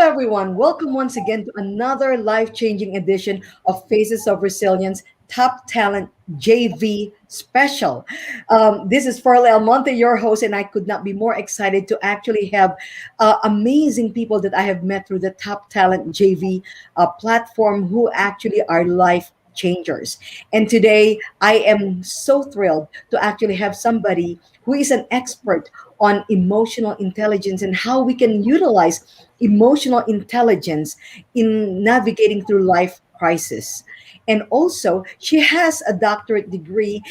everyone. Welcome once again to another life changing edition of Faces of Resilience Top Talent JV Special. This is Farley Almonte, your host, and I could not be more excited to actually have amazing people that I have met through the Top Talent JV platform who actually are life changers. And today, I am so thrilled to actually have somebody who is an expert on emotional intelligence and how we can utilize emotional intelligence in navigating through life crisis. And also, she has a doctorate degree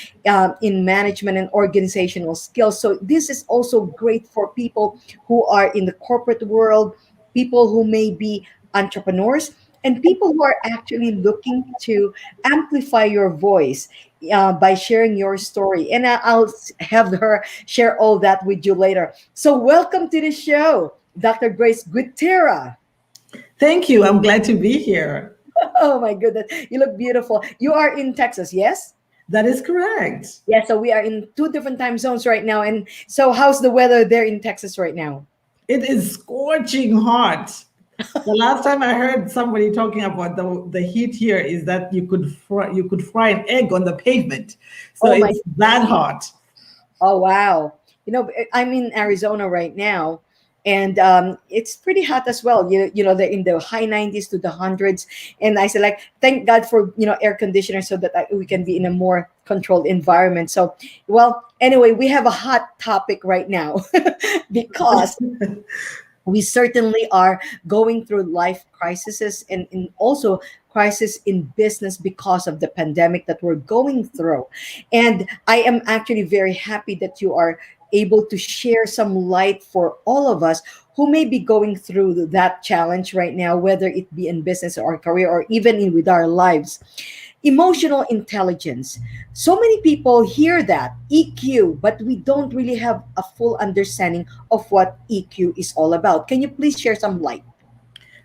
in management and organizational skills. So, this is also great for people who are in the corporate world, people who may be entrepreneurs, and people who are actually looking to amplify your voice by sharing your story. And I'll have her share all that with you later. So, welcome to the show, Dr. Grace Gwitira. Thank you. I'm glad to be here. Oh my goodness, you look beautiful. You are in Texas, yes? That is correct. Yeah, so we are in two different time zones right now. And so, how's the weather there in Texas right now? It is scorching hot. The last time I heard somebody talking about the heat here is that you could fry an egg on the pavement. So Oh my, it's that hot. oh wow. I'm in Arizona right now, and it's pretty hot as well. They're in the high 90s to the hundreds, and I said like, thank God for air conditioner so that we can be in a more controlled environment. So, well, anyway, we have a hot topic right now because we certainly are going through life crises and also crisis in business because of the pandemic that we're going through. And I am actually very happy that you are able to share some light for all of us who may be going through that challenge right now, whether it be in business or career or even with our lives. Emotional intelligence. So many people hear that EQ, but we don't really have a full understanding of what EQ is all about. Can you please share some light?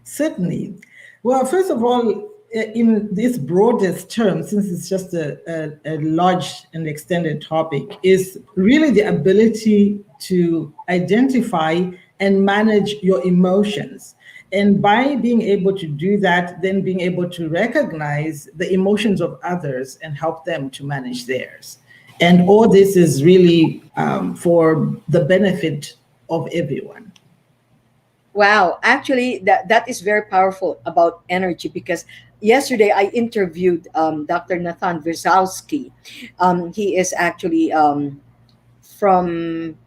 Certainly. Well, first of all, in this broadest term, since it's just a large and extended topic, is really the ability to identify and manage your emotions. And by being able to do that, then being able to recognize the emotions of others and help them to manage theirs. And all this is really for the benefit of everyone. Wow, actually, that is very powerful about energy because yesterday I interviewed Dr. Nathan Wierzowski. He is actually from,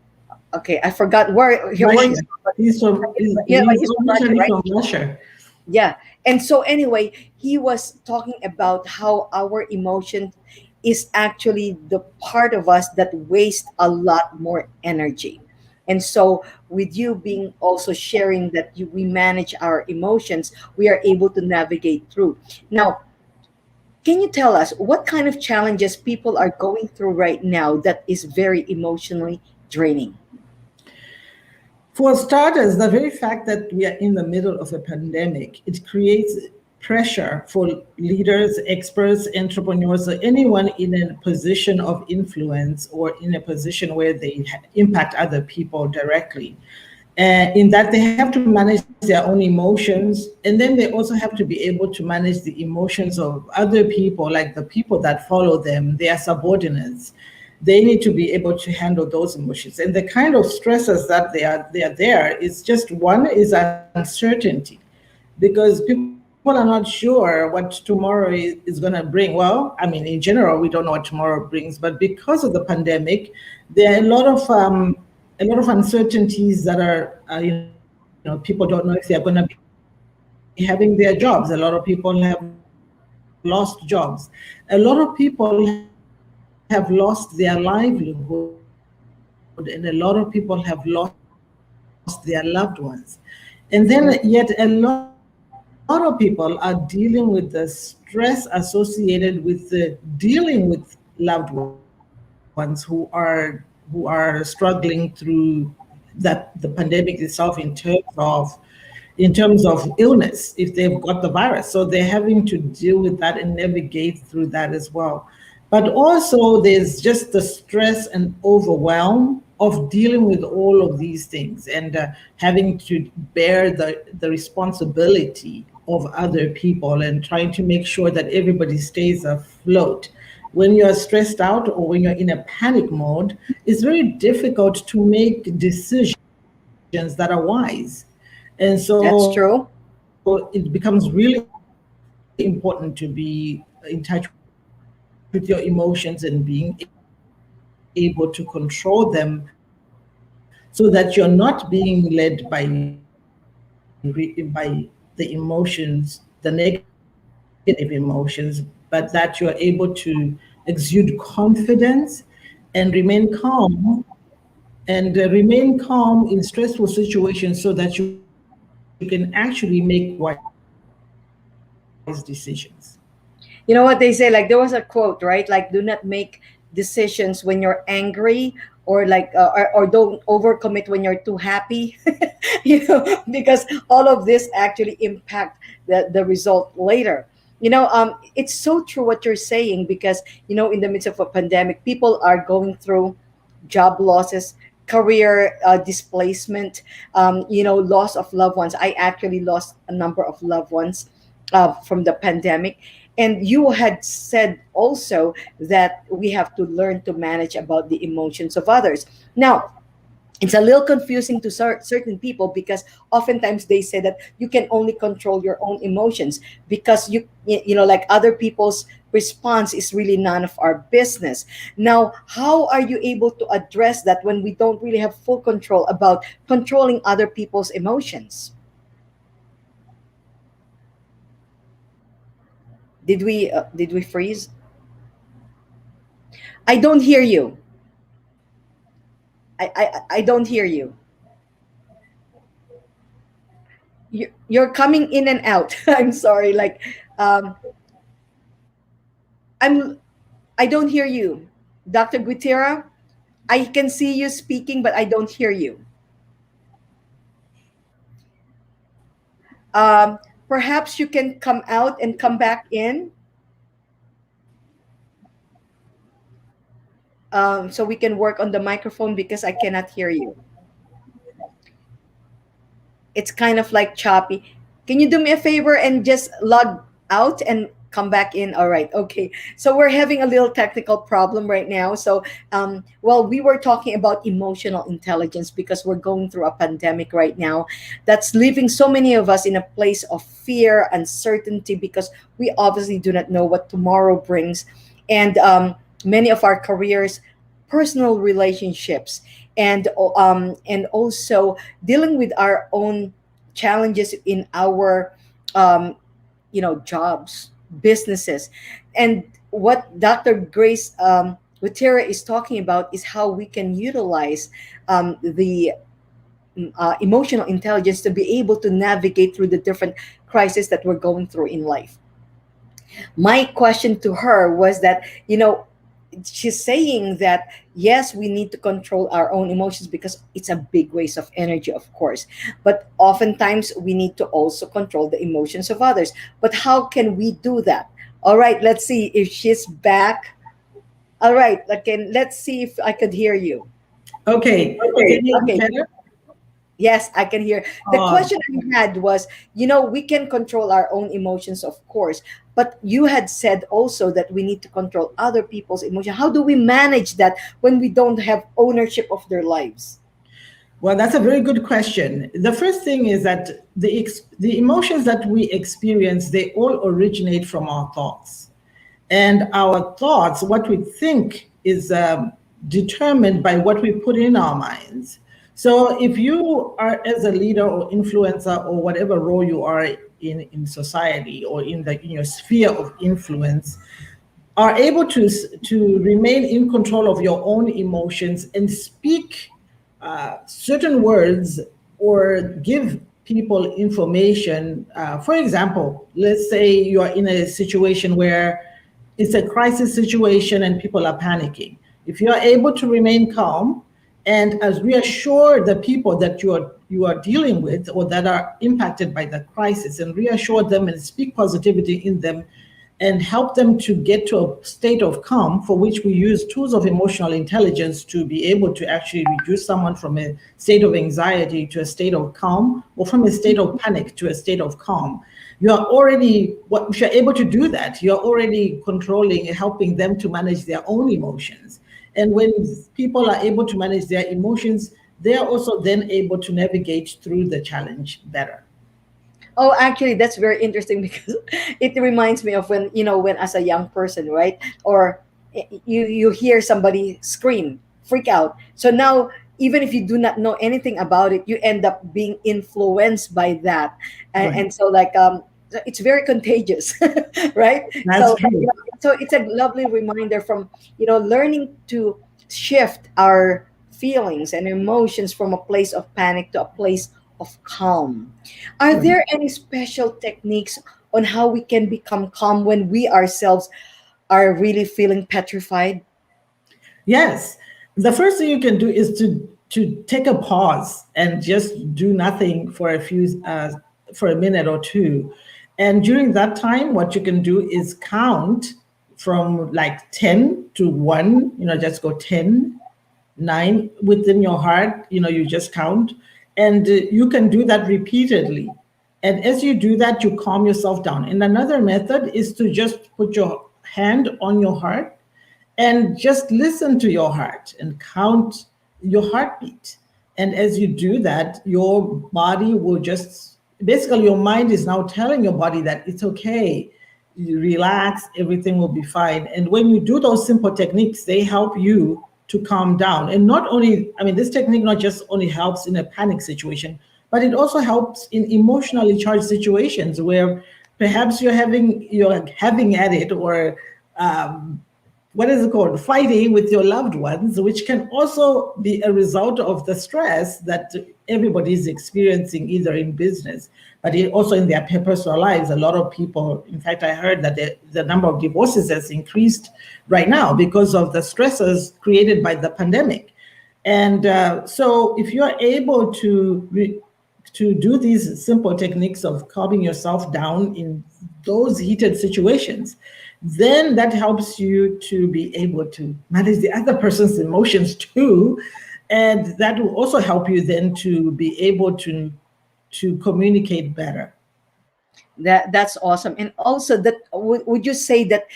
okay, I forgot where Russia. he's from. He's Yeah, but he's from Russia, originally right? from Russia. Yeah. And so anyway, he was talking about how our emotion is actually the part of us that waste a lot more energy. And so with you being also sharing that we manage our emotions, we are able to navigate through. Now, can you tell us what kind of challenges people are going through right now that is very emotionally draining? For starters, the very fact that we are in the middle of a pandemic, it creates pressure for leaders, experts, entrepreneurs, or anyone in a position of influence or in a position where they impact other people directly. In that they have to manage their own emotions, and then they also have to be able to manage the emotions of other people, like the people that follow them, their subordinates. They need to be able to handle those emotions. And the kind of stresses that they are there is just one is uncertainty, because people are not sure what tomorrow is going to bring. Well, I mean, in general, we don't know what tomorrow brings, but because of the pandemic, there are a lot of uncertainties that are, people don't know if they're going to be having their jobs. A lot of people have lost jobs. A lot of people have lost their livelihood, and a lot of people have lost their loved ones. And then yet a lot of people are dealing with the stress associated with dealing with loved ones who are struggling through that the pandemic itself in terms of illness, if they've got the virus. So they're having to deal with that and navigate through that as well. But also there's just the stress and overwhelm of dealing with all of these things and having to bear the responsibility of other people and trying to make sure that everybody stays afloat. When you're stressed out or when you're in a panic mode, it's very difficult to make decisions that are wise. And so it That's becomes true. really important to be in touch with your emotions and being able to control them so that you're not being led by the emotions, the negative emotions, but that you're able to exude confidence and remain calm. And remain calm in stressful situations so that you can actually make wise decisions. You know what they say? Like there was a quote, right? Like, do not make decisions when you're angry, or like, or don't overcommit when you're too happy. Because all of this actually impact the result later. It's so true what you're saying, because in the midst of a pandemic, people are going through job losses, career displacement, loss of loved ones. I actually lost a number of loved ones from the pandemic. And you had said also that we have to learn to manage about the emotions of others. Now, it's a little confusing to certain people, because oftentimes they say that you can only control your own emotions, because like other people's response is really none of our business. Now, how are you able to address that when we don't really have full control about controlling other people's emotions? Did we freeze? I don't hear you. I don't hear you. You're coming in and out. I'm sorry. Like, um, I'm. I don't hear you, Dr. Gwitira. I can see you speaking, but I don't hear you. Um, Perhaps you can come out and come back in, so we can work on the microphone, because I cannot hear you. It's kind of like choppy. Can you do me a favor and just log out and come back in? All right. Okay. So we're having a little technical problem right now. So, well, we were talking about emotional intelligence, because we're going through a pandemic right now that's leaving so many of us in a place of fear, uncertainty, because we obviously do not know what tomorrow brings. And many of our careers, personal relationships, and also dealing with our own challenges in our um, jobs, businesses. And what Dr. Grace Gutierrez is talking about is how we can utilize the emotional intelligence to be able to navigate through the different crises that we're going through in life. My question to her was that, she's saying that yes, we need to control our own emotions, because it's a big waste of energy, of course, but oftentimes we need to also control the emotions of others. But how can we do that? All right, let's see if she's back. All right, again, let's see if I could hear you. Okay, Okay, can you hear me okay. better? Yes, I can hear. The Uh, question I had was, we can control our own emotions, of course, but you had said also that we need to control other people's emotion. How do we manage that when we don't have ownership of their lives? well, that's a very good question. The first thing is that the emotions that we experience, they all originate from our thoughts. And our thoughts, what we think, is determined by what we put in our minds. So if you are, as a leader or influencer or whatever role you are in society or in your sphere of influence, are able to remain in control of your own emotions and speak certain words or give people information. For example, let's say you are in a situation where it's a crisis situation and people are panicking. If you are able to remain calm and as reassure the people that you are dealing with or that are impacted by the crisis and reassure them and speak positivity in them, and help them to get to a state of calm, for which we use tools of emotional intelligence to be able to actually reduce someone from a state of anxiety to a state of calm, or from a state of panic to a state of calm. You are already, if you're able to do that, you're already controlling and helping them to manage their own emotions. And when people are able to manage their emotions, they are also then able to navigate through the challenge better. Oh, actually, that's very interesting because it reminds me of when, when as a young person, right? Or you hear somebody scream, freak out. So now, even if you do not know anything about it, you end up being influenced by that. Right. And so, like, it's very contagious, right? That's So, true. so it's a lovely reminder from, learning to shift our feelings and emotions from a place of panic to a place of calm. Are Right. there any special techniques on how we can become calm when we ourselves are really feeling petrified? Yes. The first thing you can do is to take a pause and just do nothing for for a minute or two. And during that time, what you can do is count from like 10 to 1, just go 10, 9 within your heart, you just count. And you can do that repeatedly. And as you do that, you calm yourself down. And another method is to just put your hand on your heart and just listen to your heart and count your heartbeat. And as you do that, your body will just, basically, your mind is now telling your body that it's okay. You relax, everything will be fine. And when you do those simple techniques, they help you to calm down. And not only, I mean, this technique not just only helps in a panic situation, but it also helps in emotionally charged situations where perhaps you're having at it, or what is it called, fighting with your loved ones, which can also be a result of the stress that everybody is experiencing, either in business, but also in their personal lives. A lot of people, in fact, I heard that the number of divorces has increased right now because of the stresses created by the pandemic. And so if you're able to do these simple techniques of calming yourself down in those heated situations, then that helps you to be able to manage the other person's emotions too. And that will also help you then to be able to communicate better. That's awesome. And also, that would you say that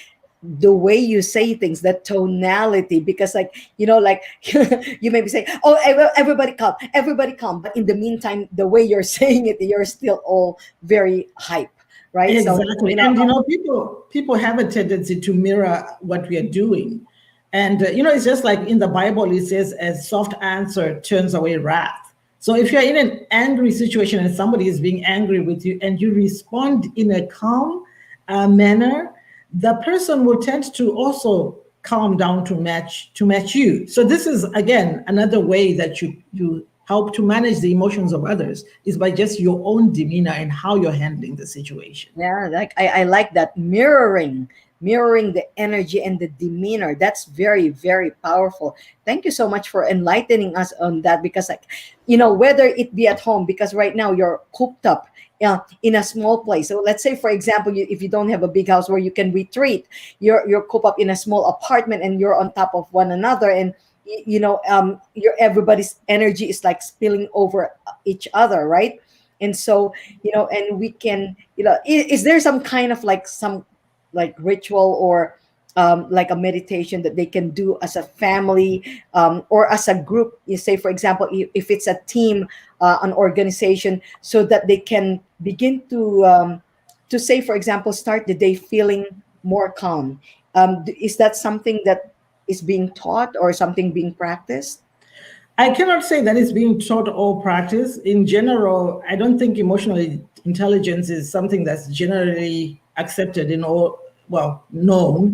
the way you say things, that tonality, because, like, like, you may be saying, "Oh, everybody calm," but in the meantime, the way you're saying it, you're still all very hype, right? So, Exactly. And people have a tendency to mirror what we are doing. And it's just like in the Bible, it says, a soft answer turns away wrath. So if you're in an angry situation and somebody is being angry with you, and you respond in a calm manner, the person will tend to also calm down to match you. So this is, again, another way that you help to manage the emotions of others, is by just your own demeanor and how you're handling the situation. yeah, like, I like that, mirroring the energy and the demeanor. That's very, very powerful. Thank you so much for enlightening us on that, because, like, whether it be at home, because right now you're cooped up in a small place. So let's say, for example, if you don't have a big house where you can retreat, you're cooped up in a small apartment, and you're on top of one another, and your everybody's energy is like spilling over each other, right? And so, and we can, is there some kind of, like, some, like, ritual, or like a meditation that they can do as a family, or as a group? You say, for example, if it's a team, an organization, so that they can begin to say, for example, start the day feeling more calm. Is that something that is being taught, or something being practiced? I cannot say that it's being taught or practiced. In general, I don't think emotional intelligence is something that's generally accepted in all, well,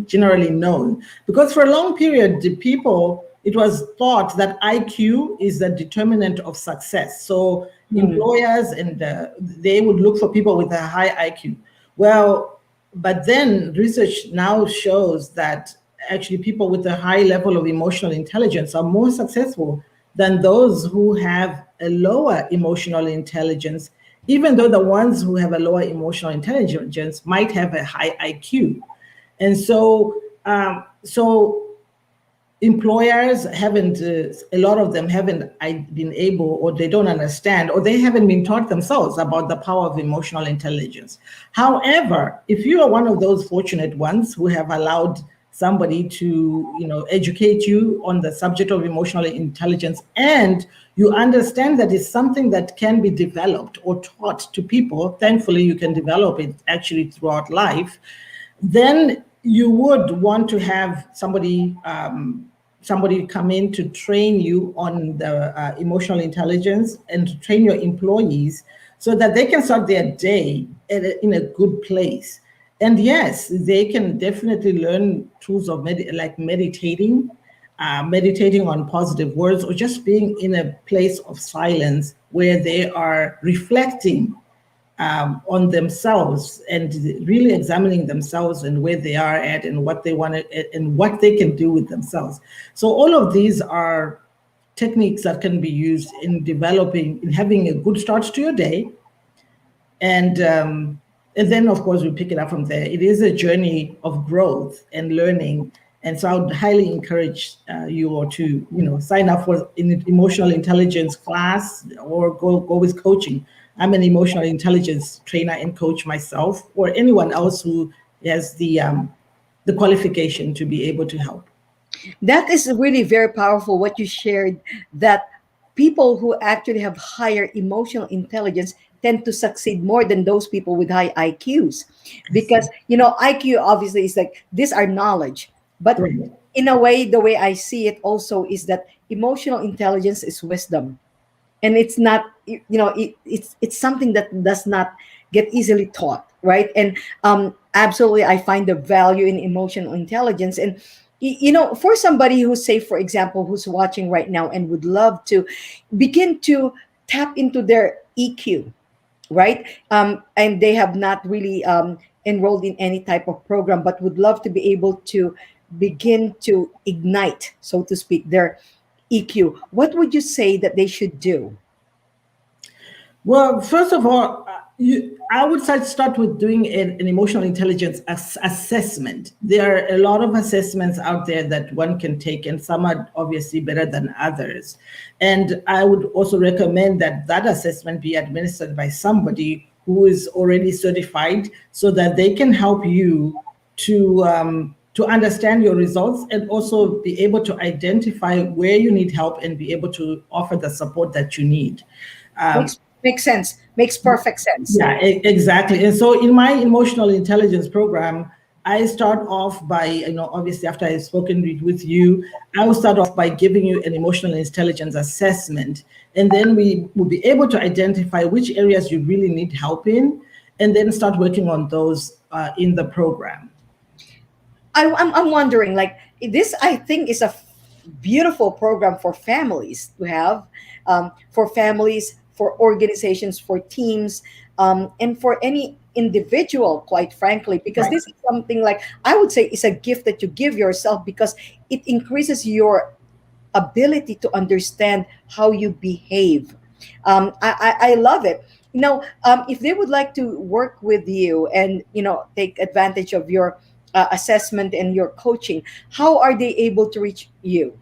generally known. Because for a long period, it was thought that IQ is the determinant of success. So Hmm. employers, and they would look for people with a high IQ. Well, but then research now shows that actually people with a high level of emotional intelligence are more successful than those who have a lower emotional intelligence, even though the ones who have a lower emotional intelligence might have a high IQ. And so employers haven't, a lot of them haven't been able, or they don't understand, or they haven't been taught themselves about the power of emotional intelligence. However, if you are one of those fortunate ones who have allowed somebody to, educate you on the subject of emotional intelligence, and you understand that it's something that can be developed or taught to people, thankfully you can develop it actually throughout life, then you would want to have somebody come in to train you on the emotional intelligence, and to train your employees so that they can start their day in a good place. And yes, they can definitely learn tools of like meditating, meditating on positive words, or just being in a place of silence where they are reflecting on themselves, and really examining themselves and where they are at, and what they want to, and what they can do with themselves. So all of these are techniques that can be used in developing, in having a good start to your day, and then of course we pick it up from there. It is a journey of growth and learning, and so I would highly encourage you all to, sign up for an emotional intelligence class, or go with coaching. I'm an emotional intelligence trainer and coach myself, or anyone else who has the qualification to be able to help. That is really very powerful what you shared, that people who actually have higher emotional intelligence tend to succeed more than those people with high IQs. I see. Because, IQ obviously is like, these are knowledge. But Right. in a way, the way I see it also is that emotional intelligence is wisdom. And it's not, it's something that does not get easily taught, right? And absolutely, I find the value in emotional intelligence. And for somebody who, say for example, who's watching right now and would love to begin to tap into their EQ, right? And they have not really enrolled in any type of program, but would love to be able to begin to ignite, so to speak, their EQ. What would you say that they should do? Well, first of all, I would start with doing an emotional intelligence assessment. There are a lot of assessments out there that one can take, and some are obviously better than others. And I would also recommend that that assessment be administered by somebody who is already certified, so that they can help you to understand your results, and also be able to identify where you need help, and be able to offer the support that you need. Makes sense. Makes perfect sense. Yeah, exactly. And so in my emotional intelligence program, I start off by, obviously after I've spoken with you, I will start off by giving you an emotional intelligence assessment. And then we will be able to identify which areas you really need help in, and then start working on those in the program. I'm wondering, like, this, I think, is a beautiful program for families to have, for families, for organizations, for teams, and for any individual, quite frankly, because Right. this is something, like, I would say, is a gift that you give yourself, because it increases your ability to understand how you behave. I love it. If they would like to work with you and take advantage of your assessment and your coaching, how are they able to reach you?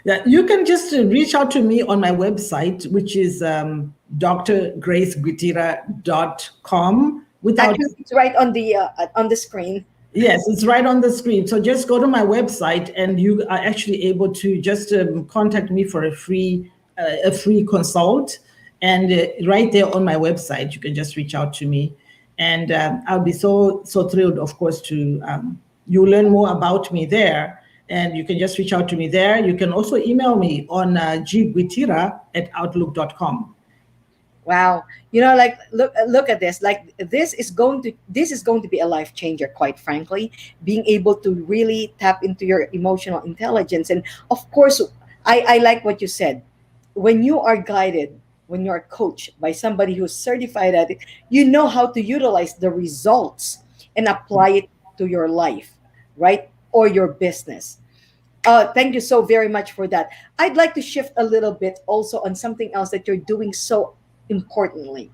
Yeah, you can just reach out to me on my website, which is drgracegwitira.com. Without Actually, it's right on the screen. Yes, it's right on the screen. So just go to my website, and you are actually able to just contact me for a free consult. And right there on my website, you can just reach out to me, and I'll be so thrilled, of course, to you learn more about me there. And you can just reach out to me there. You can also email me on gwitira@outlook.com. Wow. Like, look at this. Like, this is going to be a life changer, quite frankly, being able to really tap into your emotional intelligence. And of course, I like what you said. When you are guided, when you are coached by somebody who's certified at it, you know how to utilize the results and apply it to your life, right? Or your business. Thank you so very much for that. I'd like to shift a little bit also on something else that you're doing so importantly,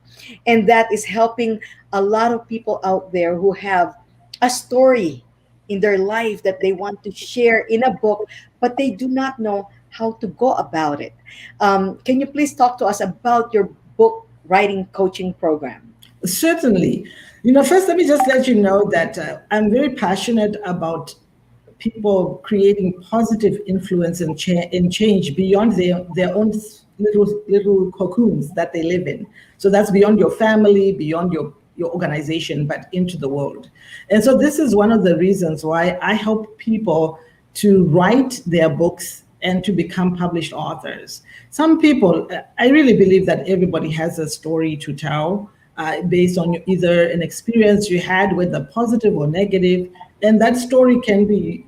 and that is helping a lot of people out there who have a story, in their life that they want to share in a book, but they do not know how to go about it. Can you please talk to us about your book writing coaching program? Certainly. First, let me just let you know that I'm very passionate about people creating positive influence and change beyond their own little cocoons that they live in. So that's beyond your family, beyond your organization, but into the world. And so this is one of the reasons why I help people to write their books and to become published authors. Some people, I really believe that everybody has a story to tell based on either an experience you had, whether positive or negative, and that story can be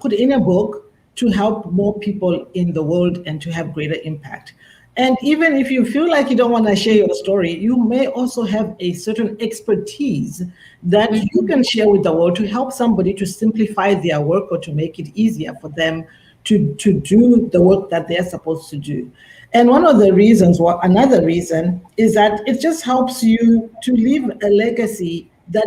put in a book to help more people in the world and to have greater impact. And even if you feel like you don't want to share your story, you may also have a certain expertise that you can share with the world to help somebody to simplify their work or to make it easier for them to do the work that they're supposed to do. And one of the reasons, or another reason, is that it just helps you to leave a legacy that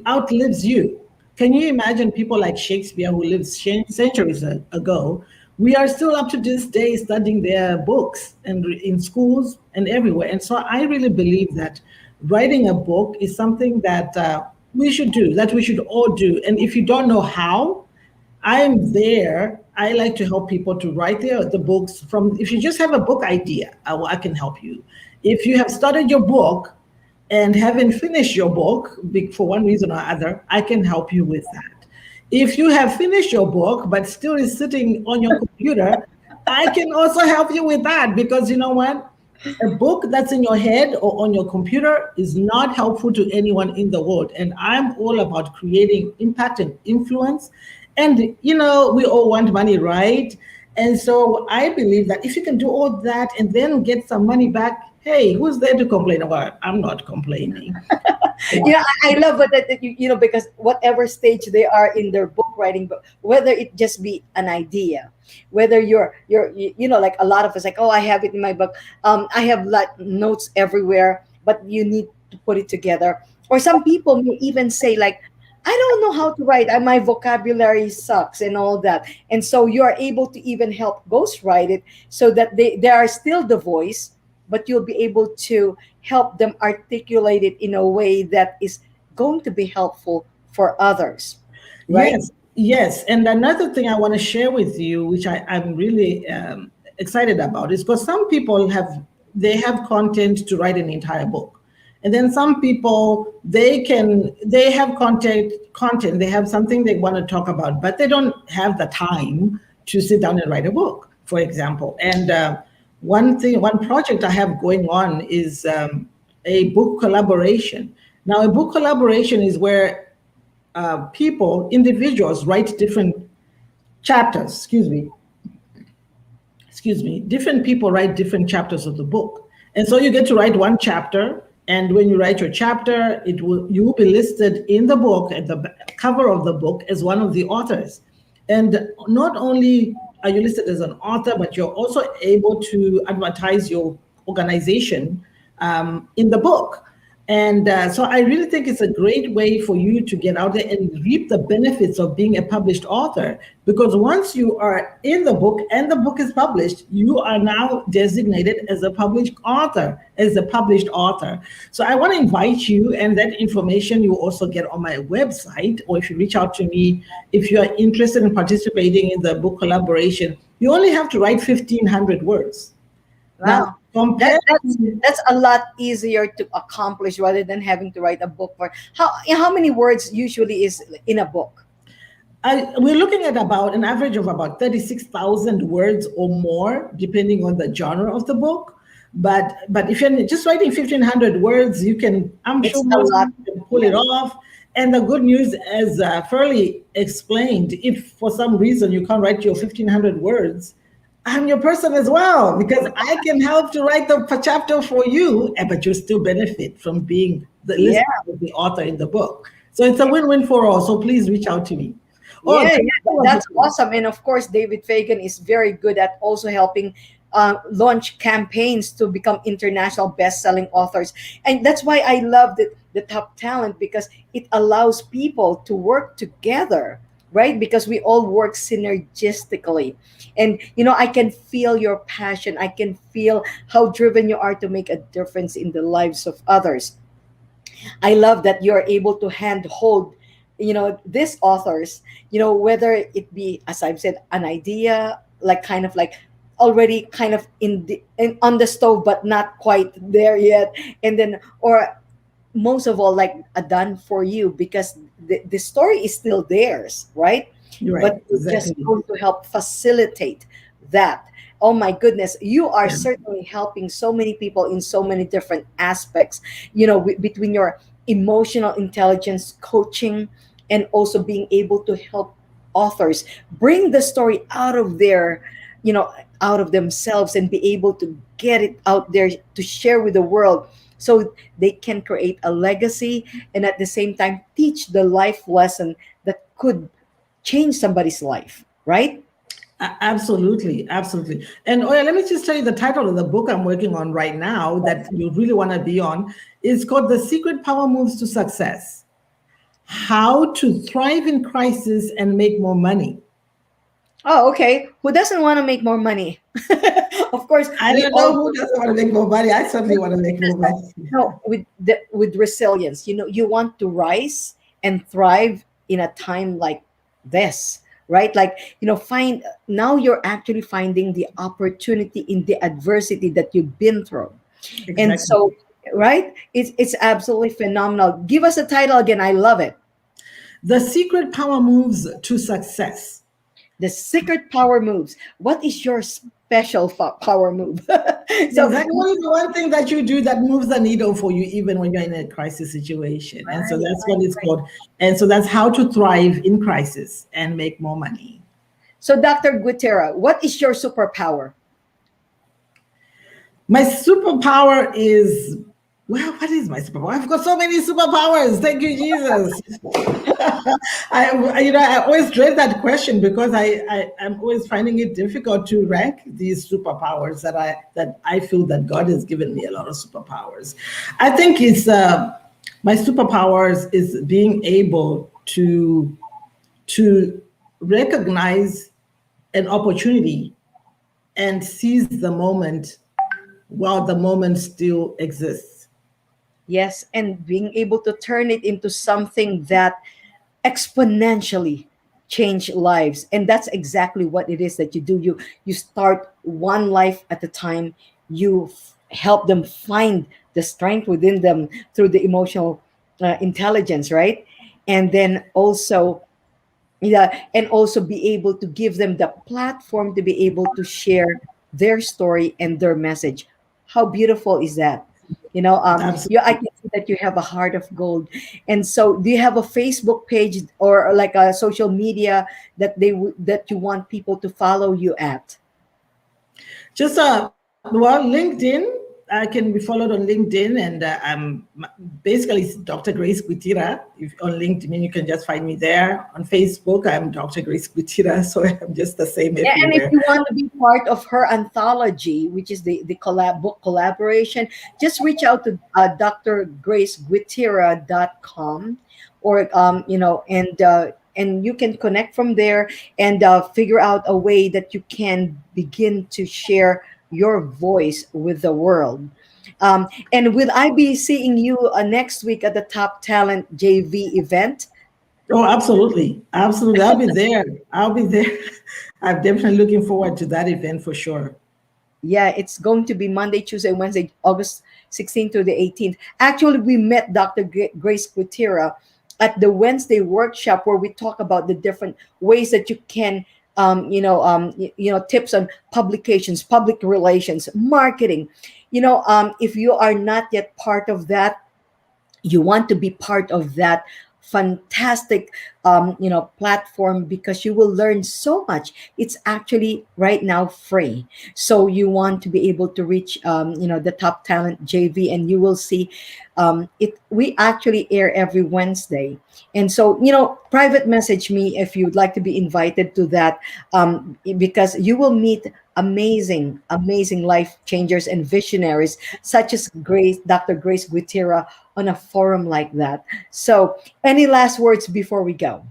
outlives you. Can you imagine people like Shakespeare, who lived centuries ago? We are still up to this day studying their books and in schools and everywhere. And so I really believe that writing a book is something that we should do, that we should all do. And if you don't know how, I'm there. I like to help people to write the books from, if you just have a book idea, I can help you. If you have started your book and haven't finished your book for one reason or other, I can help you with that. If you have finished your book but still is sitting on your computer, I can also help you with that, because you know what? A book that's in your head or on your computer is not helpful to anyone in the world. And I'm all about creating impact and influence. And we all want money, right? And so I believe that if you can do all that and then get some money back, hey, who's there to complain about? I'm not complaining. I love it that because whatever stage they are in their book writing, but whether it just be an idea, whether you're like a lot of us, like, oh, I have it in my book. I have like notes everywhere, but you need to put it together. Or some people may even say, like, I don't know how to write. My vocabulary sucks and all that. And so you are able to even help ghostwrite it so that they are still the voice, but you'll be able to help them articulate it in a way that is going to be helpful for others. Right? Yes. And another thing I want to share with you, which I'm really excited about, is because some people have content to write an entire book. And then some people, they have content, they have something they want to talk about, but they don't have the time to sit down and write a book, for example. And one project I have going on is a book collaboration. Now, a book collaboration is where individuals write different chapters, different people write different chapters of the book. And so you get to write one chapter, and when you write your chapter, you will be listed in the book, at the cover of the book, as one of the authors. And not only are you listed as an author, but you're also able to advertise your organization in the book. And so I really think it's a great way for you to get out there and reap the benefits of being a published author. Because once you are in the book and the book is published, you are now designated as a published author, So I want to invite you, and that information you will also get on my website, or if you reach out to me, if you are interested in participating in the book collaboration. You only have to write 1,500 words. Wow. That's a lot easier to accomplish rather than having to write a book. For how many words usually is in a book? We're looking at about an average of about 36,000 words or more, depending on the genre of the book. But if you're just writing 1,500 words, I'm sure most people can pull it off. And the good news, as Furley explained, if for some reason you can't write your 1,500 words, I'm your person as well, because I can help to write the chapter for you, but you still benefit from being the author in the book. So it's a win-win for all. So please reach out to me. That's awesome. And of course, David Fagan is very good at also helping launch campaigns to become international best-selling authors. And that's why I love the top talent, because it allows people to work together, right? Because we all work synergistically. And I can feel your passion. I can feel how driven you are to make a difference in the lives of others. I love that you're able to handhold, these authors, whether it be, as I've said, an idea, like kind of like already kind of on the stove, but not quite there yet. And then, or most of all, like a done for you, because the story is still theirs, right? You're But right, it's just exactly. going to help facilitate that. Oh my goodness, you are Yeah. certainly helping so many people in so many different aspects, between your emotional intelligence coaching, and also being able to help authors bring the story out of their, out of themselves, and be able to get it out there to share with the world, so they can create a legacy, and at the same time teach the life lesson that could change somebody's life, right? Absolutely, absolutely. And oh yeah, let me just tell you the title of the book I'm working on right now that you really want to be on. Is called The Secret Power Moves to Success: How to Thrive in Crisis and Make More Money. Oh, okay. Who doesn't want to make more money? Of course, I we don't know all who doesn't want to make more money. I certainly want to make more money. know with resilience. You want to rise and thrive in a time like this, right? Like, find now you're actually finding the opportunity in the adversity that you've been through. And Exactly. so, right? It's absolutely phenomenal. Give us a title again. I love it. The Secret Power Moves to Success. The secret power moves. What is your special power move? So, Exactly. What is the one thing that you do that moves the needle for you, even when you're in a crisis situation? And so right, that's what right, it's right. called. And so that's how to thrive in crisis and make more money. So, Dr. Gwitira, what is your superpower? My superpower is, well, what is my superpower? I've got so many superpowers. Thank you, Jesus. I always dread that question because I'm always finding it difficult to rank these superpowers that I feel that God has given me a lot of superpowers. I think it's my superpowers is being able to recognize an opportunity and seize the moment while the moment still exists. Yes, and being able to turn it into something that exponentially change lives. And that's exactly what it is that you do. You start one life at a time. You help them find the strength within them through the emotional intelligence, right? And then also, yeah, and also be able to give them the platform to be able to share their story and their message. How beautiful is that? I Absolutely. can see that you have a heart of gold. And so, do you have a Facebook page or like a social media that that you want people to follow you at? Just well, LinkedIn. I can be followed on LinkedIn, and basically it's Dr. Grace Gwitira. If on LinkedIn, you can just find me there. On Facebook, I'm Dr. Grace Gwitira, so I'm just the same Yeah, and if everywhere. you want to be part of her anthology, which is the book collaboration, just reach out to drgracegwitira.com, or and you can connect from there, and figure out a way that you can begin to share your voice with the world. And will I be seeing you next week at the Top Talent JV event? Oh, absolutely, absolutely. I'll be there. I'll be there. I'm definitely looking forward to that event for sure. Yeah, it's going to be Monday, Tuesday, Wednesday, August 16th to the 18th. Actually, we met Dr. Grace Gwitira at the Wednesday workshop, where we talk about the different ways that you can, tips on publications, public relations, marketing. If you are not yet part of that, you want to be part of that fantastic platform, because you will learn so much. It's actually right now free. So you want to be able to reach the Top Talent JV, and you will see It we actually air every Wednesday, and so private message me if you'd like to be invited to that, because you will meet amazing, amazing life changers and visionaries such as Dr. Grace Gwitira on a forum like that. So, any last words before we go?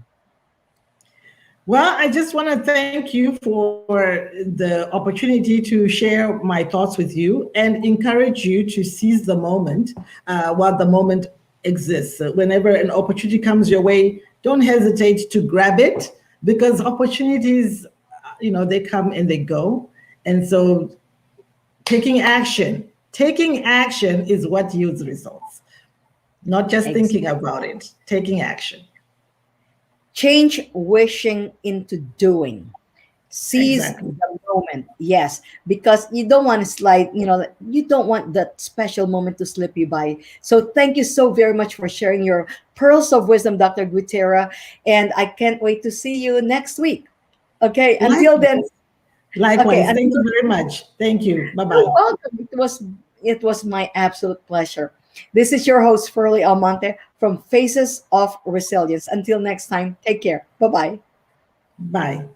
Well, I just want to thank you for the opportunity to share my thoughts with you and encourage you to seize the moment while the moment exists. Whenever an opportunity comes your way, don't hesitate to grab it, because opportunities, they come and they go. And so taking action is what yields results, not just thinking about it, taking action. Change wishing into doing. Seize Exactly. the moment. Yes, because you don't want to slide, you don't want that special moment to slip you by. So thank you so very much for sharing your pearls of wisdom, Dr. Gutera. And I can't wait to see you next week. Okay, until then, Likewise. okay, Likewise. Thank until you very much. Thank you. Bye you're bye. welcome. It was my absolute pleasure. This is your host, Furley Almonte from Faces of Resilience. Until next time, take care. Bye bye. Bye.